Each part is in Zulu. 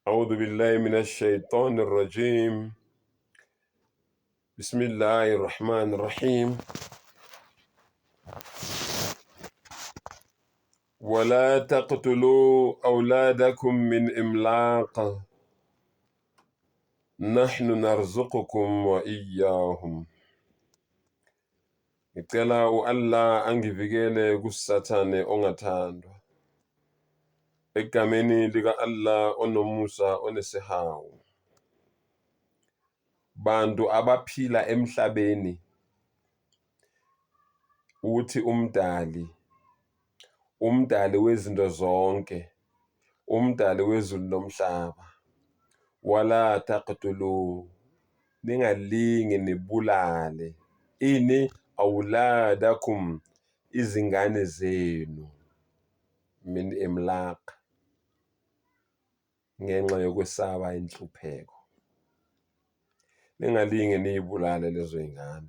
أعوذ بالله من الشيطان الرجيم. بسم الله الرحمن الرحيم. ولا تقتلوا أولادكم من إملاق نحن نرزقكم وإياهم. Ngicela u-Allah angivikele kusathane ongathandwa. Egameni lika-Allah onomusa onesihawu. Bantu abaphila emhlabeni uthi umdali wezinto zonke, umdali wezulu nomhlaba. Wala taqtulu, ningalingi nibulale awladakum, izingane zenu, min imlaq, ngenxa yokwesaba inhlupheko. Ningalingi niyibulale lezo ingane.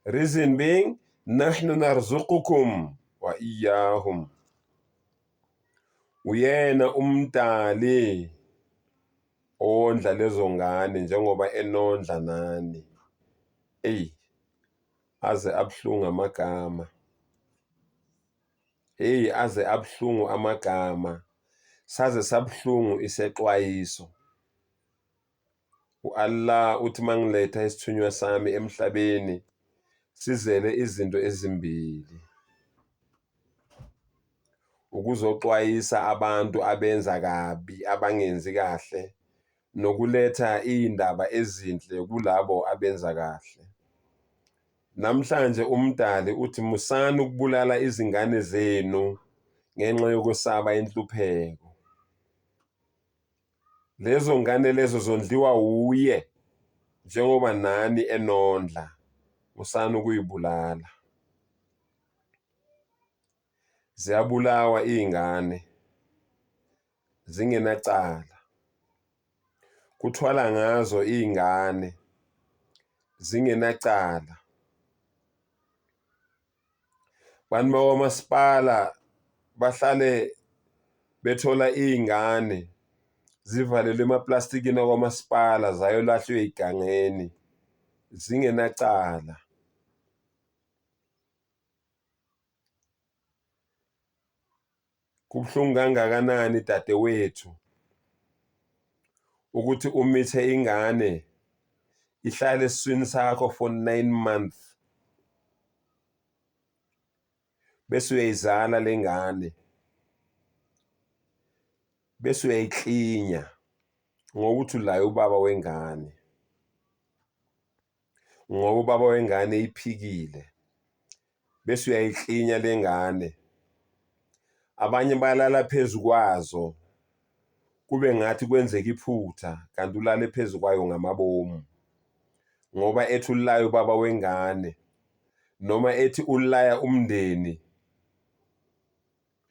Reason being, nahnu narzuqukum wa iyahum. Uyena umdali ondla lezo ngane njengoba enondla nani. Aze abhlungu amagama. Aze abhlungu amagama. Saze sabhlungu isexwayiso. U-Allah uthi mangiletha isithunywa sami emhlabeni sizele izinto ezimbili. Ukuzoxwayisa abantu abenza kabi, abangenzi kahle, nokuletha indaba ezinhle kulabo abenza kahle. Namhlanje umdali uthi musani ukubulala izingane zenu ngenxa yokusaba inhlupheko. Lezo ngane lezo zondliwa uye njengoba nani enondla. Musani ukuyibulala. Ziyabulawa izingane zingenacala. Kuthwala ngazo izingane zingenacala. Bantu bakwamasipala bahlale bethola izingane zivalelwe emaplastikini akwamasipala zayolahlwa egangeni zingenacala. Kubuhlungu kangakanani dadewethu ukuthi umithe ingane ihlale esiswini sakho for 9 months bese uyayizala lengane, bese uyayiklinya ngokuthi ulaye ubaba wengane, ngoba ubaba wengane iphikile, bese uyayiklinya lengane. Abanye balala phezukwazo kube ngathi kwenzeka iphutha kanti ulale phezukwayo ngamabomu, ngoba ethi ulaya ubaba wengane noma ethi ulaya umndeni,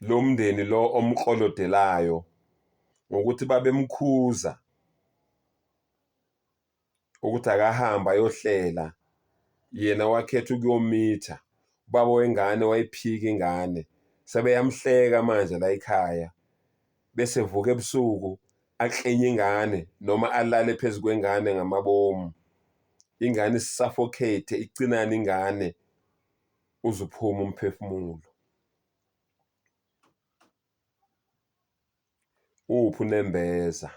lo mndeni lo omqolodelayo ngokuthi babemkhuza ukuthi akahamba ayohlela, yena wakhetha ukuyomitha. Ubaba wengane wayiphika ingane, sebeyamhleka manje la ekhaya, bese vuka ebusuku aklinye ingane noma alale phezu kwengane ngamabomu. Ingane isuffocate, icinane ingane uzuphuma umphefumulo. Uphi unembeza?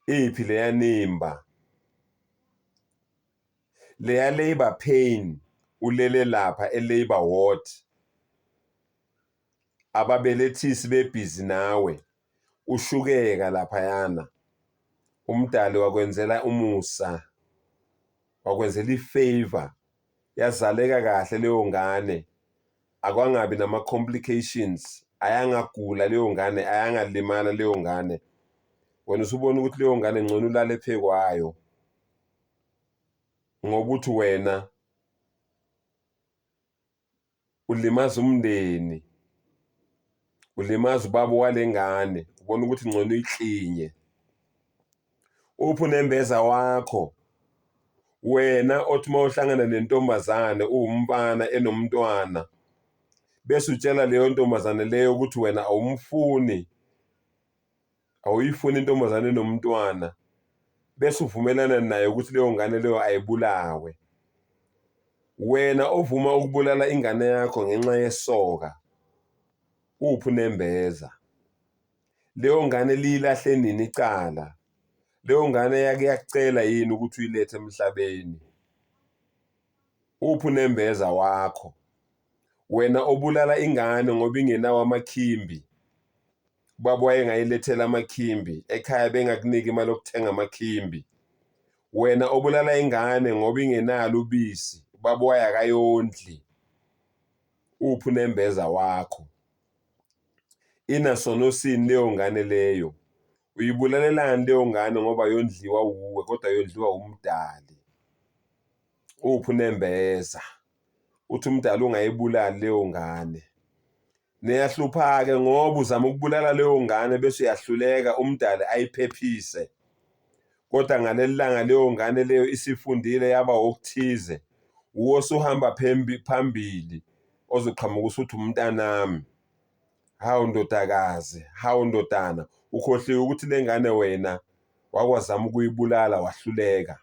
Iphi leya nimba? Leya labor pain ulele lapha e-labor ward, ababelethisi bebhizi nawe, ushukeka laphayana. Umdali wakwenzela umusa, wakwenzela ifavor, yazaleka kahle leyo ngane, akwangabi nama-complications, ayangagula leyo ngane, ayangalimala leyo ngane. Wena usubona ukuthi leyo ngane ngcono ulale ephekwayo ngoba uthi wena ulimaza umndeni, ulimaza ubaba wale ngane, ubona ukuthi ngcono uyiklinye. Uphi unembeza wakho wena othi mawuhlangana nentombazane uwumfana enomntwana bese utshela leyo ntombazane leyo ukuthi wena awumfuni, awuyifuni intombazane nomntwana bese uvumelana naye ukuthi leyo ngane leyo ayibulawe. Wena ovuma ukubulala ingane yakho ngenxa yesoka uphi unembeza. Leyo ngane liyilahle nini icala? Leyo ngane yake yakucela yini ukuthi uyilethe emhlabeni? Uphi unembeza wakho? Wena obulala ingane ngoba ingenawo amakhimbi, ubaba wayengayilethela amakhimbi ekhaya bengakuniki imali yokuthenga amakhimbi. Wena obulala ingane ngoba ingenalo ubisi, ubaba wayakayondli. Uphi unembeza wakho? Inasonosini leyo ngane leyo? Uyibulalelani leyo ngane ngoba yondliwa wuwe kodwa yondliwa umdali? Uphi unembeza? Uthi umdali ungayibulali leyo ngane. Niyahlupha-ke ngoba uzama ukubulala leyo ngane bese uyahluleka umdali ayiphephise. Kodwa ngaleli langa leyo ngane leyo isifundile yaba okuthize, uwo suhamba phambili ozoqhamuka usuthi umntanami. Hawu ndodakazi, hawu ndodana, ukhohliwe ukuthi le ngane wena wakwazama ukuyibulala wahluleka.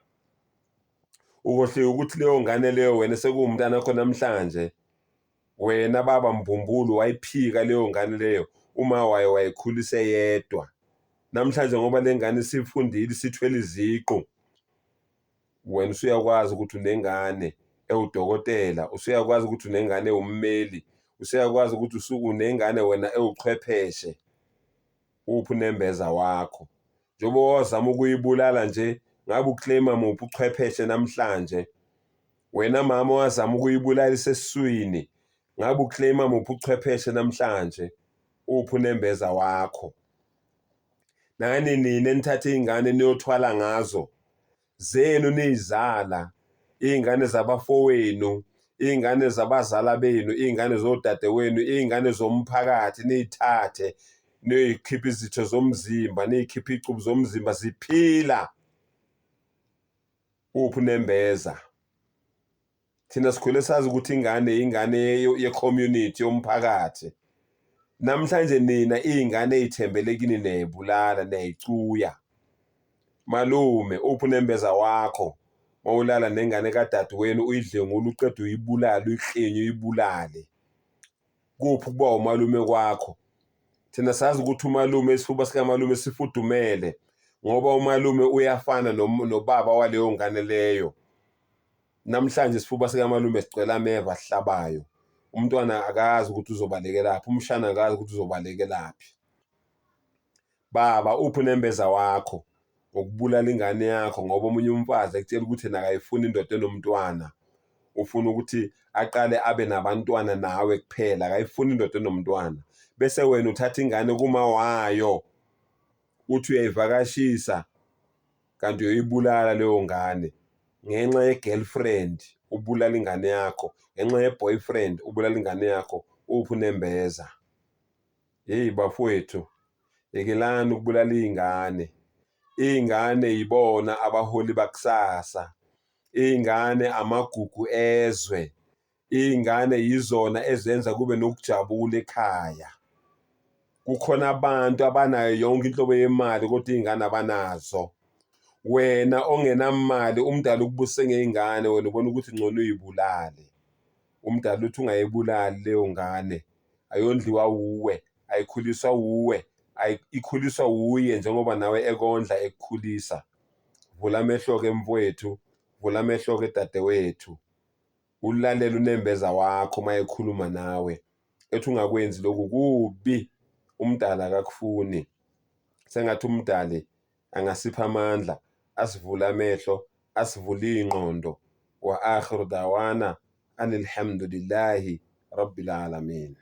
Ukhohliwe ukuthi leyo ngane leyo wena sekuwumntana wakho namhlanje. Wena baba Mbumbulu wayiphika leyo ngane leyo uma wayikhulise yedwa. Namhlanje ngoba le ngane isifundile isithwele iziqu, wena usuyakwazi ukuthi unengane ewudokotela, usuyakwazi ukuthi unengane ewummeli, usuyakwazi ukuthi unengane wena ewuchwepheshe. Uphi unembeza wakho? Njengoba wazama ukuyibulala nje, ngabe uclaima muphi uchwepheshe namhlanje? Wena mama wazama ukuyibulala isesiswini, ngabe uclaima muphi uchwepheshe namhlanje? Uphi unembeza wakho? Nani nina enithathe iy'ngane niyothwala ngazo, zenu niyizala, iy'ngane zabafowenu, iy'ngane zabazala benu, iy'ngane zodadewenu, iy'ngane zomphakathi, niyithathe niyoyikhipha izitho zomzimba, niyikhipha iy'cubu zomzimba ziphila. Uphi unembeza? Thina sikhule sazi ukuthi ingane ye-community yomphakathi. Namhlanje nina iy'ngane ey'thembele kini niyayibulala, niyayicuya. Malume, uphi unembeza wakho? Mawulala nengane kadadewenu uyidlengule uqede uyibulale, uyiklinye uyibulale. Kuphi ukuba umalume kwakho? Thina sazi ukuthi umalume, isifuba sikamalume sifudumele ngoba umalume uyafana nobaba waleyo ngane leyo. Namhlanje isifuba sikamalume sigcwele ameva ahlabayo. Umntwana akazi ukuthi uzobalekelaphi, umshana akazi ukuthi uzobalekelaphi. Baba, uphi unembeza wakho ngokubulala ingane yakho ngoba omunye umfazi ekutshela ukuthi nakayifuni indoda enomntwana, ufuna ukuthi aqale abe nabantwana nawe kuphela, akayifuni indoda enomntwana. Bese wena uthatha ingane kuma wayo uthi uyayivakashisa kanti uyoyibulala leyo ngane ngenxa ye-girlfriend, ubulala ingane yakho, ngenxa ye-boyfriend ubulala ingane yakho. Uphi unembeza? Hey bafowethu, yekelani ukubulala iy'ngane. Iy'ngane yibona abaholi bakusasa. Iy'ngane amagugu ezwe. Iy'ngane yizona ezenza kube nokujabula ekhaya. Kukhona abantu abanayo yonke inhlobo yemali kodwa iy'ngane abanazo. Wena ongenamali umdala ukubuse ngey'ngane, wena ubona ukuthi ngcono uyibulale. Umdala uthi ungayibulali leyo ngane, ayondliwa wuwe, ayikhuliswa wuwe, ikhuliswa wuye njengoba nawe ekondla ekukhulisa. Vula amehlo-ke mfowethu, vula amehlo-ke dadewethu, ulalela unembeza wakho uma ekhuluma nawe ethi ungakwenzi lokhu kubi, umdala akakufuni. Sengathi umdali angasipha amandla, asivule amehlo, asivule iy'ngqondo. Wa akhiru dawana anilhamdulillahi rabbil alamin.